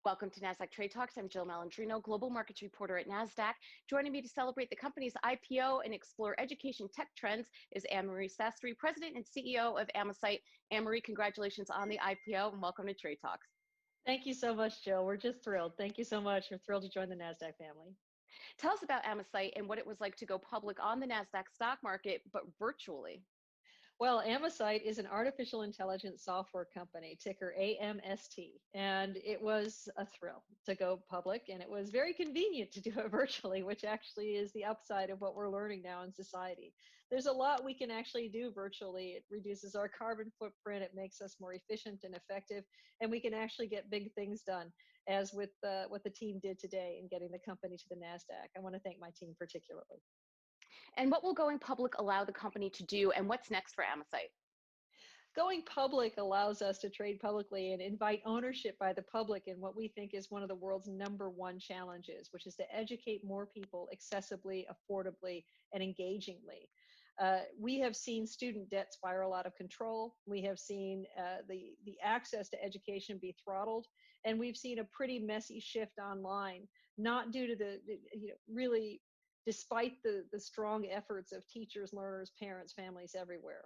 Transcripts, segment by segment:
Welcome to Nasdaq Trade Talks. I'm Jill Malandrino, Global Markets Reporter at Nasdaq. Joining me to celebrate the company's IPO and explore education tech trends is Sastry, President and CEO of Amesite. Anne-Marie, congratulations on the IPO and welcome to Trade Talks. Thank you so much, Jill. We're just thrilled. Thank you so much. We're thrilled to join the Nasdaq family. Tell us about Amesite and what it was like to go public on the Nasdaq stock market, but virtually. Well, Amesite is an artificial intelligence software company, ticker AMST, and it was a thrill to go public, and it was very convenient to do it virtually, which actually is the upside of what we're learning now in society. There's a lot we can actually do virtually. It reduces our carbon footprint, it makes us more efficient and effective, and we can actually get big things done, as with what the team did today in getting the company to the NASDAQ. I want to thank my team particularly. And what will going public allow the company to do, and what's next for Amesite? Going public allows us to trade publicly and invite ownership by the public in what we think is one of the world's #1 challenges, which is to educate more people accessibly, affordably, and engagingly. We have seen student debt spiral out of control. We have seen the access to education be throttled, and we've seen a pretty messy shift online, not due to really despite the strong efforts of teachers, learners, parents, families everywhere.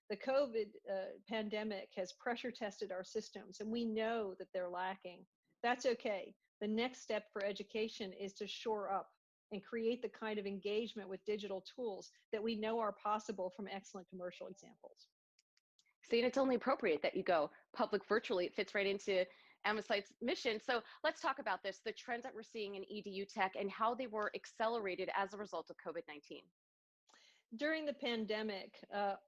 The COVID pandemic has pressure tested our systems, and we know that they're lacking. That's okay. The next step for education is to shore up and create the kind of engagement with digital tools that we know are possible from excellent commercial examples. See, and it's only appropriate that you go public virtually. It fits right into Amesite's mission. So let's talk about this, the trends that we're seeing in EDU tech and how they were accelerated as a result of COVID-19. During the pandemic,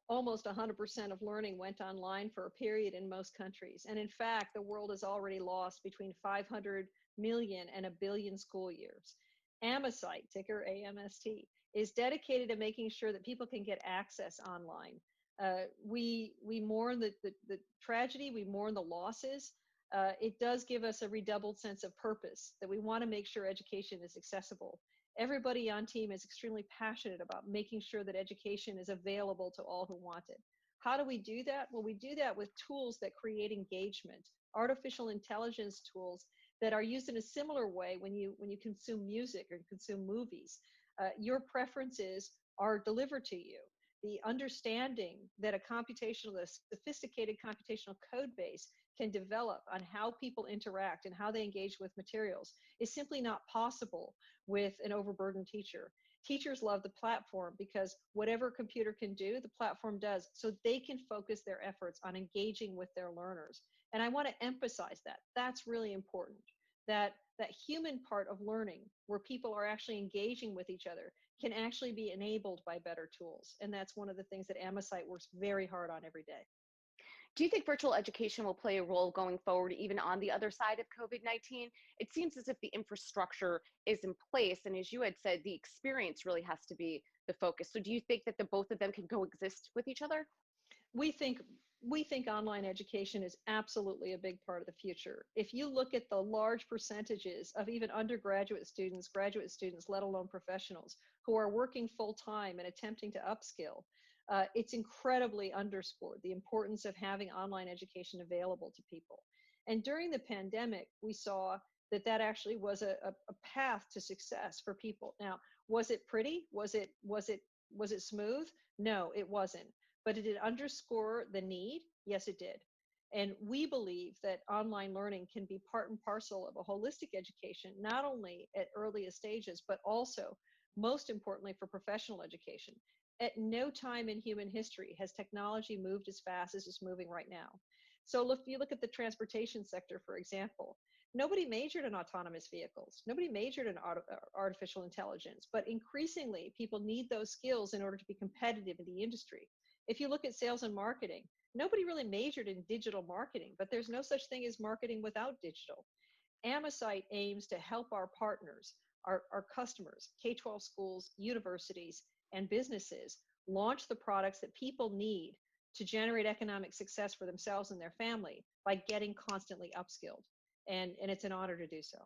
almost 100% of learning went online for a period in most countries. And in fact, the world has already lost between 500 million and 1 billion school years. Amesite, ticker AMST, is dedicated to making sure that people can get access online. We mourn the tragedy, we mourn the losses. It does give us a redoubled sense of purpose that we want to make sure education is accessible. Everybody on team is extremely passionate about making sure that education is available to all who want it. How do we do that? Well, we do that with tools that create engagement, artificial intelligence tools that are used in a similar way when you consume music or consume movies. Your preferences are delivered to you. The understanding that a sophisticated computational code base can develop on how people interact and how they engage with materials is simply not possible with an overburdened teacher. Teachers love the platform because whatever a computer can do, the platform does, so they can focus their efforts on engaging with their learners. And I want to emphasize that. That's really important, that human part of learning, where people are actually engaging with each other, can actually be enabled by better tools. And that's one of the things that Amesite works very hard on every day. Do you think virtual education will play a role going forward, even on the other side of COVID-19? It seems as if the infrastructure is in place. And as you had said, the experience really has to be the focus. So do you think that the both of them can coexist with each other? We think online education is absolutely a big part of the future. If you look at the large percentages of even undergraduate students, graduate students, let alone professionals, who are working full time and attempting to upskill, it's incredibly underscored the importance of having online education available to people. And during the pandemic, we saw that actually was a path to success for people. Now, was it pretty? Was it smooth? No, it wasn't. But did it underscore the need? Yes, it did. And we believe that online learning can be part and parcel of a holistic education, not only at earliest stages, but also, most importantly, for professional education. At no time in human history has technology moved as fast as it's moving right now. So if you look at the transportation sector, for example, nobody majored in autonomous vehicles. Nobody majored in artificial intelligence, but increasingly people need those skills in order to be competitive in the industry. If you look at sales and marketing, nobody really majored in digital marketing, but there's no such thing as marketing without digital. Amesite aims to help our partners, our customers, K-12 schools, universities, and businesses launch the products that people need to generate economic success for themselves and their family by getting constantly upskilled. And it's an honor to do so.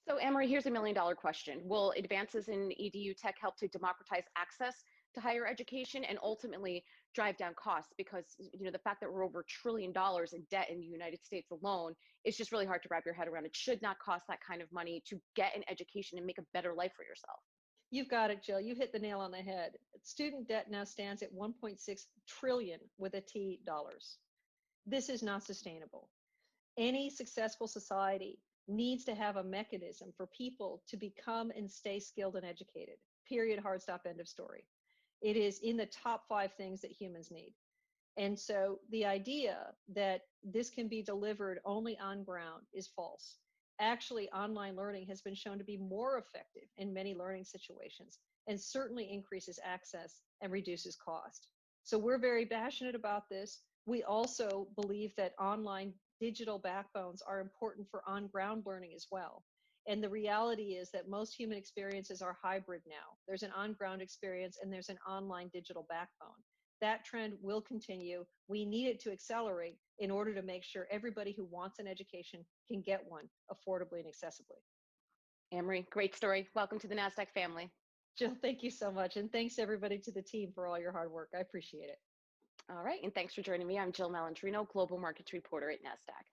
So Anne-Marie, here's $1 million question. Will advances in EDU tech help to democratize access to higher education and ultimately drive down costs, because the fact that we're over $1 trillion in debt in the United States alone is just really hard to wrap your head around. It should not cost that kind of money to get an education and make a better life for yourself. You've got it, Jill. You hit the nail on the head. Student debt now stands at 1.6 trillion with a T dollars. This is not sustainable. Any successful society needs to have a mechanism for people to become and stay skilled and educated. Period, hard stop, end of story. It is in the top 5 things that humans need. And so the idea that this can be delivered only on ground is false. Actually, online learning has been shown to be more effective in many learning situations and certainly increases access and reduces cost. So we're very passionate about this. We also believe that online digital backbones are important for on-ground learning as well. And the reality is that most human experiences are hybrid now. There's an on-ground experience and there's an online digital backbone. That trend will continue. We need it to accelerate in order to make sure everybody who wants an education can get one affordably and accessibly. Amory, great story. Welcome to the Nasdaq family. Jill, thank you so much. And thanks everybody to the team for all your hard work. I appreciate it. All right. And thanks for joining me. I'm Jill Malandrino, Global Markets Reporter at Nasdaq.